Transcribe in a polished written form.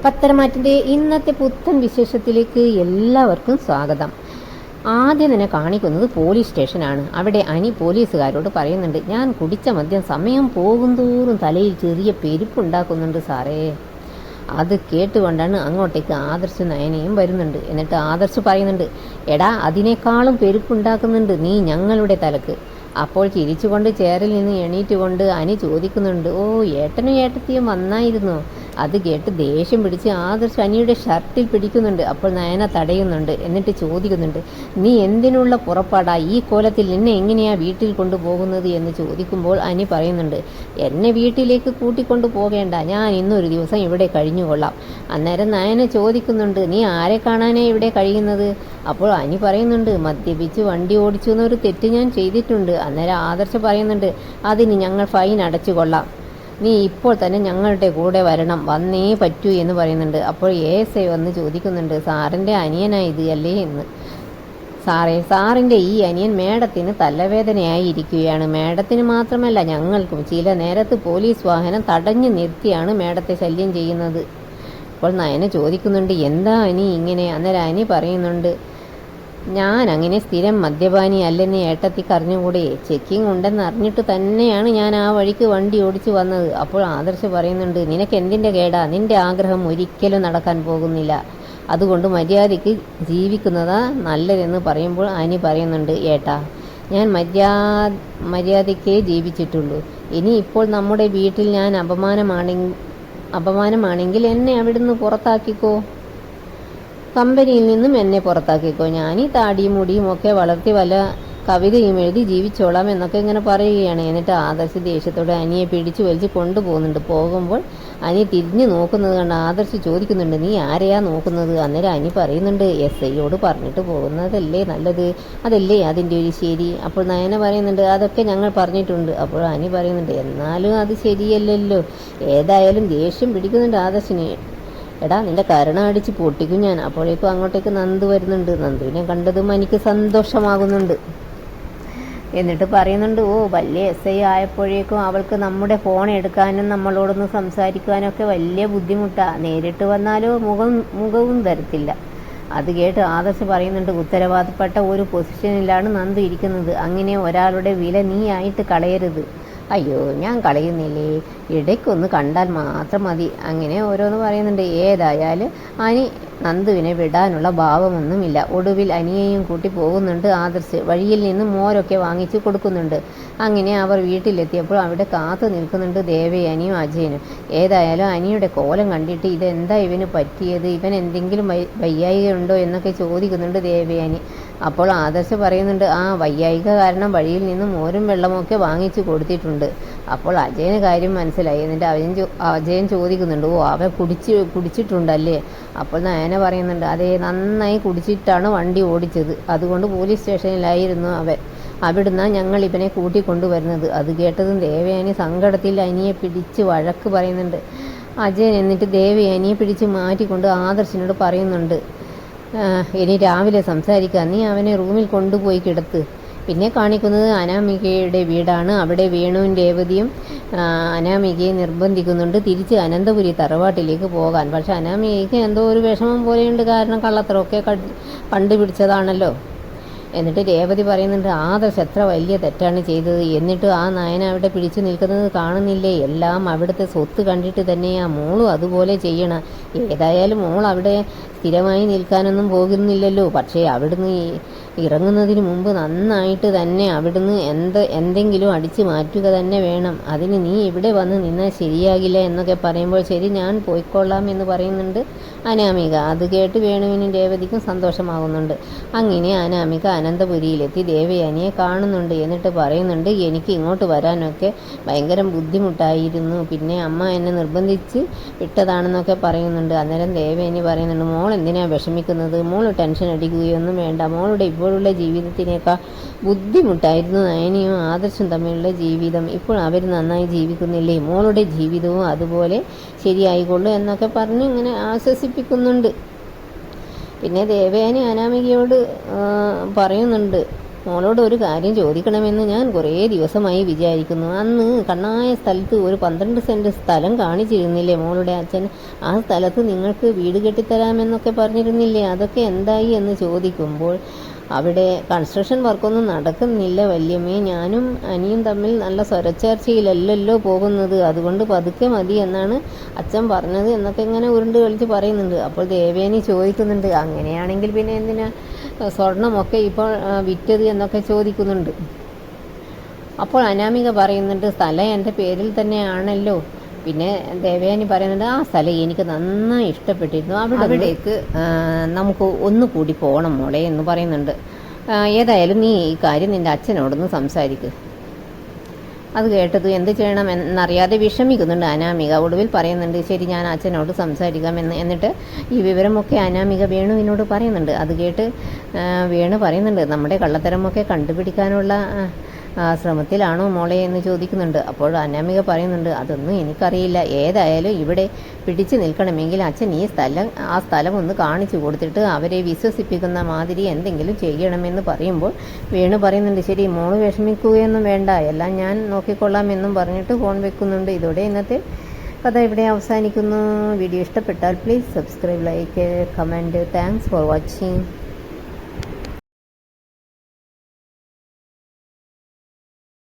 പത്തരമാറ്റിൻ്റെ ഇന്നത്തെ പുത്തൻ വിശേഷത്തിലേക്ക് എല്ലാവർക്കും സ്വാഗതം. ആദ്യം തന്നെ കാണിക്കുന്നത് പോലീസ് സ്റ്റേഷനാണ്. അവിടെ അനി പോലീസുകാരോട് പറയുന്നുണ്ട്, ഞാൻ കുടിച്ച മദ്യം സമയം പോകുന്തോറും തലയിൽ ചെറിയ പെരുപ്പുണ്ടാക്കുന്നുണ്ട് സാറേ. അത് കേട്ടുകൊണ്ടാണ് അങ്ങോട്ടേക്ക് ആദർശ് നയനയും വരുന്നുണ്ട്. എന്നിട്ട് ആദർശ് പറയുന്നുണ്ട്, എടാ അതിനേക്കാളും പെരുപ്പുണ്ടാക്കുന്നുണ്ട് നീ ഞങ്ങളുടെ തലക്ക്. അപ്പോൾ ചിരിച്ചുകൊണ്ട് ചേറിൽ നിന്ന് എണീറ്റുകൊണ്ട് അനി ചോദിക്കുന്നുണ്ട്, ഓ ഏട്ടനും ഏട്ടത്തിയും വന്നായിരുന്നോ? അത് കേട്ട് ദേഷ്യം പിടിച്ച് ആദർശ് അനിയുടെ ഷർട്ടിൽ പിടിക്കുന്നുണ്ട്. അപ്പോൾ നയന തടയുന്നുണ്ട്. എന്നിട്ട് ചോദിക്കുന്നുണ്ട്, നീ എന്തിനുള്ള പുറപ്പാടാ? ഈ കോലത്തിൽ നിന്നെ എങ്ങനെയാ വീട്ടിൽ കൊണ്ടുപോകുന്നത് എന്ന് ചോദിക്കുമ്പോൾ അനി പറയുന്നുണ്ട്, എന്നെ വീട്ടിലേക്ക് കൂട്ടിക്കൊണ്ടു പോകേണ്ട, ഞാൻ ഇന്നൊരു ദിവസം ഇവിടെ കഴിഞ്ഞുകൊള്ളാം. അന്നേരം നയന ചോദിക്കുന്നുണ്ട്, നീ ആരെ കാണാനേ ഇവിടെ കഴിയുന്നത്? അപ്പോൾ അനി പറയുന്നുണ്ട്, മദ്യപിച്ച് വണ്ടി ഓടിച്ചു എന്നൊരു തെറ്റ് ഞാൻ ചെയ്തിട്ടുണ്ട്. അന്നേരം ആദർശ് പറയുന്നുണ്ട്, അതിന് ഞങ്ങൾ ഫൈൻ അടച്ചു കൊള്ളാം, നീ ഇപ്പോൾ തന്നെ ഞങ്ങളുടെ കൂടെ വരണം, വന്നേ പറ്റൂ എന്ന് പറയുന്നുണ്ട്. അപ്പോൾ ASI വന്ന് ചോദിക്കുന്നുണ്ട്, സാറിൻ്റെ അനിയനായത് അല്ലേ എന്ന്. സാറിൻ്റെ ഈ അനിയൻ മേഡത്തിന് തലവേദനയായിരിക്കുകയാണ്. മേഡത്തിന് മാത്രമല്ല ഞങ്ങൾക്കും. ചില നേരത്ത് പോലീസ് വാഹനം തടഞ്ഞു നിർത്തിയാണ് മേഡത്തെ ശല്യം ചെയ്യുന്നത്. അപ്പോൾ നയന ചോദിക്കുന്നുണ്ട്, എന്താ അനി ഇങ്ങനെ? അന്നേരം അനി പറയുന്നുണ്ട്, ഞാൻ അങ്ങനെ സ്ഥിരം മദ്യപാനി അല്ലെന്ന് ഏട്ടത്തിക്ക് അറിഞ്ഞുകൂടെ? ചെക്കിങ് ഉണ്ടെന്ന് അറിഞ്ഞിട്ട് തന്നെയാണ് ഞാൻ ആ വഴിക്ക് വണ്ടി ഓടിച്ചു വന്നത്. അപ്പോൾ ആദർശ് പറയുന്നുണ്ട്, നിനക്ക് എന്തിൻ്റെ കേടാ? നിന്റെ ആഗ്രഹം ഒരിക്കലും നടക്കാൻ പോകുന്നില്ല. അതുകൊണ്ട് മര്യാദയ്ക്ക് ജീവിക്കുന്നതാ നല്ലതെന്ന് പറയുമ്പോൾ അനി പറയുന്നുണ്ട്, ഏട്ടാ ഞാൻ മര്യാദയ്ക്കേ ജീവിച്ചിട്ടുള്ളൂ. ഇനി ഇപ്പോൾ നമ്മുടെ വീട്ടിൽ ഞാൻ അപമാനമാണെങ്കിൽ എന്നെ അവിടുന്ന് പുറത്താക്കിക്കോ, കമ്പനിയിൽ നിന്നും എന്നെ പുറത്താക്കിക്കോ. ഞാൻ ഈ താടിയും മുടിയും ഒക്കെ വളർത്തി വല്ല കവിതയും എഴുതി ജീവിച്ചോളാം എന്നൊക്കെ ഇങ്ങനെ പറയുകയാണ്. എന്നിട്ട് ആദർശ് ദേഷ്യത്തോടെ അനിയെ പിടിച്ചു വലിച്ച് കൊണ്ടുപോകുന്നുണ്ട്. പോകുമ്പോൾ അനി തിരിഞ്ഞു നോക്കുന്നത് കണ്ട് ആദർശ് ചോദിക്കുന്നുണ്ട്, നീ ആരെയാ നോക്കുന്നത്? അന്നേരം അനി പറയുന്നുണ്ട്, SIയോട് പറഞ്ഞിട്ട് പോകുന്നതല്ലേ നല്ലത്, അതല്ലേ അതിൻ്റെ ഒരു ശരി. അപ്പോൾ നയന പറയുന്നുണ്ട്, അതൊക്കെ ഞങ്ങൾ പറഞ്ഞിട്ടുണ്ട്. അപ്പോൾ അനി പറയുന്നുണ്ട്, എന്നാലും അത് ശരിയല്ലല്ലോ. ഏതായാലും ദേഷ്യം പിടിക്കുന്നുണ്ട് ആദർശിന്. എടാ നിന്റെ കരണ അടിച്ച് പൊട്ടിക്കും ഞാൻ. അപ്പോഴേക്കും അങ്ങോട്ടേക്ക് നന്ദു വരുന്നുണ്ട്. നന്ദുവിനെ കണ്ടതും എനിക്ക് സന്തോഷമാകുന്നുണ്ട്. എന്നിട്ട് പറയുന്നുണ്ട്, ഓ വലിയ SI ആയപ്പോഴേക്കും അവൾക്ക് നമ്മുടെ ഫോൺ എടുക്കാനും നമ്മളോടൊന്ന് സംസാരിക്കാനും ഒക്കെ വലിയ ബുദ്ധിമുട്ടാണ്. നേരിട്ട് വന്നാലോ മുഖവും തരത്തില്ല. അത് കേട്ട് ആദർശ് പറയുന്നുണ്ട്, ഉത്തരവാദപ്പെട്ട ഒരു പൊസിഷനിലാണ് നന്ദു ഇരിക്കുന്നത്. അങ്ങനെ ഒരാളുടെ വില നീ ആയിട്ട് കളയരുത്. അയ്യോ ഞാൻ കളയുന്നില്ലേ, ഇടയ്ക്കൊന്ന് കണ്ടാൽ മാത്രം മതി. അങ്ങനെ ഓരോന്ന് പറയുന്നുണ്ട്. ഏതായാലും അനി നന്ദുവിനെ വിടാനുള്ള ഭാവമൊന്നുമില്ല. ഒടുവിൽ അനിയെയും കൂട്ടി പോകുന്നുണ്ട് ആദർശ്. വഴിയിൽ നിന്ന് മോരൊക്കെ വാങ്ങിച്ചു കൊടുക്കുന്നുണ്ട്. അങ്ങനെ അവർ വീട്ടിലെത്തിയപ്പോൾ അവിടെ കാത്തു നിൽക്കുന്നുണ്ട് ദേവയാനിയും അജയനും. ഏതായാലും അനിയുടെ കോലം കണ്ടിട്ട് ഇതെന്താ ഇവന് പറ്റിയത്, ഇവൻ എന്തെങ്കിലും വയ്യായികയുണ്ടോ എന്നൊക്കെ ചോദിക്കുന്നുണ്ട് ദേവയാനി. അപ്പോൾ ആദർശ് പറയുന്നുണ്ട്, ആ വയ്യായിക കാരണം വഴിയിൽ നിന്ന് മോരും വെള്ളമൊക്കെ വാങ്ങിച്ചു കൊടുത്തിട്ടുണ്ട്. അപ്പോൾ അജയന് കാര്യം മനസ്സിലായി. എന്നിട്ട് അജയൻ ചോദിക്കുന്നുണ്ട്, ഓ അവൻ കുടിച്ചിട്ടുണ്ടല്ലേ? അപ്പോൾ നയന പറയുന്നുണ്ട്, അതെ നന്നായി കുടിച്ചിട്ടാണ് വണ്ടി ഓടിച്ചത്, അതുകൊണ്ട് പോലീസ് സ്റ്റേഷനിലായിരുന്നു അവൻ. അവിടുന്ന് ഞങ്ങൾ ഇവനെ കൂട്ടിക്കൊണ്ടുവരുന്നത്. അത് കേട്ടതും ദേവയാനി സങ്കടത്തിൽ അനിയെ പിടിച്ച് വഴക്ക് പറയുന്നുണ്ട്. അജയൻ എന്നിട്ട് ദേവയാനിയെ പിടിച്ച് മാറ്റിക്കൊണ്ട് ആദർശിനോട് പറയുന്നുണ്ട്, ഇനി രാവിലെ സംസാരിക്കാം, നീ അവനെ റൂമിൽ കൊണ്ടുപോയി കിടത്ത്. പിന്നെ കാണിക്കുന്നത് അനാമികയുടെ വീടാണ്. അവിടെ വേണുവും രേവതിയും അനാമികയെ നിർബന്ധിക്കുന്നുണ്ട് തിരിച്ച് അനന്തപുരി തറവാട്ടിലേക്ക് പോകാൻ. പക്ഷെ അനാമികയ്ക്ക് എന്തോ ഒരു വിഷമം പോലെയുണ്ട്, കാരണം കള്ളത്തരമൊക്കെ കണ്ടുപിടിച്ചതാണല്ലോ. എന്നിട്ട് രേവതി പറയുന്നുണ്ട്, ആദർശ് എത്ര വലിയ തെറ്റാണ് ചെയ്തത്, എന്നിട്ട് ആ നയന അവിടെ പിടിച്ചു നിൽക്കുന്നത് കാണുന്നില്ലേ? എല്ലാം അവിടുത്തെ സ്വത്ത് കണ്ടിട്ട് തന്നെയാ മോളും അതുപോലെ ചെയ്യണം. ഏതായാലും മോൾ അവിടെ സ്ഥിരമായി നിൽക്കാനൊന്നും പോകുന്നില്ലല്ലോ. പക്ഷേ അവിടുന്ന് ഇറങ്ങുന്നതിന് മുമ്പ് നന്നായിട്ട് തന്നെ അവിടുന്ന് എന്തെങ്കിലും അടിച്ചു മാറ്റുക തന്നെ വേണം. അതിന് നീ ഇവിടെ വന്ന് നിന്നാൽ ശരിയാകില്ല എന്നൊക്കെ പറയുമ്പോൾ ശരി ഞാൻ പോയിക്കൊള്ളാം എന്ന് പറയുന്നുണ്ട് അനാമിക. അത് കേട്ട് വേണുവിനും രേവതിക്കും സന്തോഷമാകുന്നുണ്ട്. അങ്ങനെ അനാമിക അനന്തപുരിയിലെത്തി ദേവയാനിയെ കാണുന്നുണ്ട്. എന്നിട്ട് പറയുന്നുണ്ട്, എനിക്ക് ഇങ്ങോട്ട് വരാനൊക്കെ ഭയങ്കര ബുദ്ധിമുട്ടായിരുന്നു, പിന്നെ അമ്മ എന്നെ നിർബന്ധിച്ച് വിട്ടതാണെന്നൊക്കെ പറയുന്നുണ്ട്. അന്നേരം ദേവയാനി പറയുന്നുണ്ട്, മോൾ എന്തിനാ വിഷമിക്കുന്നത്? മോൾ ടെൻഷൻ അടിക്കുകയൊന്നും വേണ്ട. മോളുടെ ഇപ്പോഴുള്ള ജീവിതത്തിനേക്കാൾ ബുദ്ധിമുട്ടായിരുന്നു നയനിയും ആദർശും തമ്മിലുള്ള ജീവിതം. ഇപ്പോൾ അവർ നന്നായി ജീവിക്കുന്നില്ലേ? മോളുടെ ജീവിതവും അതുപോലെ ശരിയായിക്കൊള്ളു എന്നൊക്കെ പറഞ്ഞ് ഇങ്ങനെ ആശ്വസിപ്പിക്കുന്നുണ്ട്. പിന്നെ ദേവയാനി അനാമികയോട് പറയുന്നുണ്ട്, മോളോട് ഒരു കാര്യം ചോദിക്കണമെന്ന് ഞാൻ കുറേ ദിവസമായി വിചാരിക്കുന്നു. അന്ന് കണ്ണായ സ്ഥലത്ത് ഒരു 12 സെൻറ്റ് സ്ഥലം കാണിച്ചിരുന്നില്ലേ മോളുടെ അച്ഛൻ? ആ സ്ഥലത്ത് നിങ്ങൾക്ക് വീട് കെട്ടിത്തരാമെന്നൊക്കെ പറഞ്ഞിരുന്നില്ലേ? അതൊക്കെ എന്തായി എന്ന് ചോദിക്കുമ്പോൾ, അവിടെ കൺസ്ട്രക്ഷൻ വർക്കൊന്നും നടക്കുന്നില്ല വല്യമ്മേ. ഞാനും അനിയും തമ്മിൽ നല്ല സ്വരച്ചേർച്ചയിലല്ലല്ലോ പോകുന്നത്. അതുകൊണ്ട് പതുക്കെ മതി എന്നാണ് അച്ഛൻ പറഞ്ഞത് എന്നൊക്കെ ഇങ്ങനെ ഉരുണ്ട് കളിച്ച് പറയുന്നുണ്ട്. അപ്പോൾ ദേവേനി ചോദിക്കുന്നുണ്ട്, അങ്ങനെയാണെങ്കിൽ പിന്നെ എന്തിനാ സ്വർണമൊക്കെ ഇപ്പോൾ വിറ്റത് എന്നൊക്കെ ചോദിക്കുന്നുണ്ട്. അപ്പോൾ അനാമിക പറയുന്നുണ്ട്, സ്ഥലം എൻ്റെ പേരിൽ തന്നെയാണല്ലോ. പിന്നെ ദേവയാനി പറയുന്നുണ്ട്, ആ സ്ഥലം എനിക്ക് നന്നായി ഇഷ്ടപ്പെട്ടിരുന്നു, അവിടേക്ക് നമുക്ക് ഒന്നുകൂടി പോകണം മോളെ എന്ന് പറയുന്നുണ്ട്. ഏതായാലും നീ ഈ കാര്യം നിൻ്റെ അച്ഛനോടൊന്ന് സംസാരിക്കുക. അത് കേട്ടത് എന്ത് ചെയ്യണം എന്നറിയാതെ വിഷമിക്കുന്നുണ്ട് അനാമിക. ഒടുവിൽ പറയുന്നുണ്ട്, ശരി ഞാൻ അച്ഛനോട് സംസാരിക്കാമെന്ന്. എന്നിട്ട് ഈ വിവരമൊക്കെ അനാമിക വേണുവിനോട് പറയുന്നുണ്ട്. അത് കേട്ട് വേണു പറയുന്നുണ്ട്, നമ്മുടെ കള്ളത്തരമൊക്കെ കണ്ടുപിടിക്കാനുള്ള ശ്രമത്തിലാണോ മോളെ എന്ന് ചോദിക്കുന്നുണ്ട്. അപ്പോൾ അനാമിക പറയുന്നുണ്ട്, അതൊന്നും എനിക്കറിയില്ല. ഏതായാലും ഇവിടെ പിടിച്ചു നിൽക്കണമെങ്കിൽ അച്ഛൻ ആ സ്ഥലം ഒന്ന് കാണിച്ചു കൊടുത്തിട്ട് അവരെ വിശ്വസിപ്പിക്കുന്ന മാതിരി എന്തെങ്കിലും ചെയ്യണമെന്ന് പറയുമ്പോൾ വേണു പറയുന്നുണ്ട്, ശരി മോള് വിഷമിക്കുകയൊന്നും വേണ്ട, എല്ലാം ഞാൻ നോക്കിക്കൊള്ളാം എന്നും പറഞ്ഞിട്ട് ഫോൺ വെക്കുന്നുണ്ട്. ഇതോടെ ഇന്നത്തെ കഥ ഇവിടെ അവസാനിക്കുന്നു. വീഡിയോ ഇഷ്ടപ്പെട്ടാൽ please subscribe, like, comment. Thanks for watching.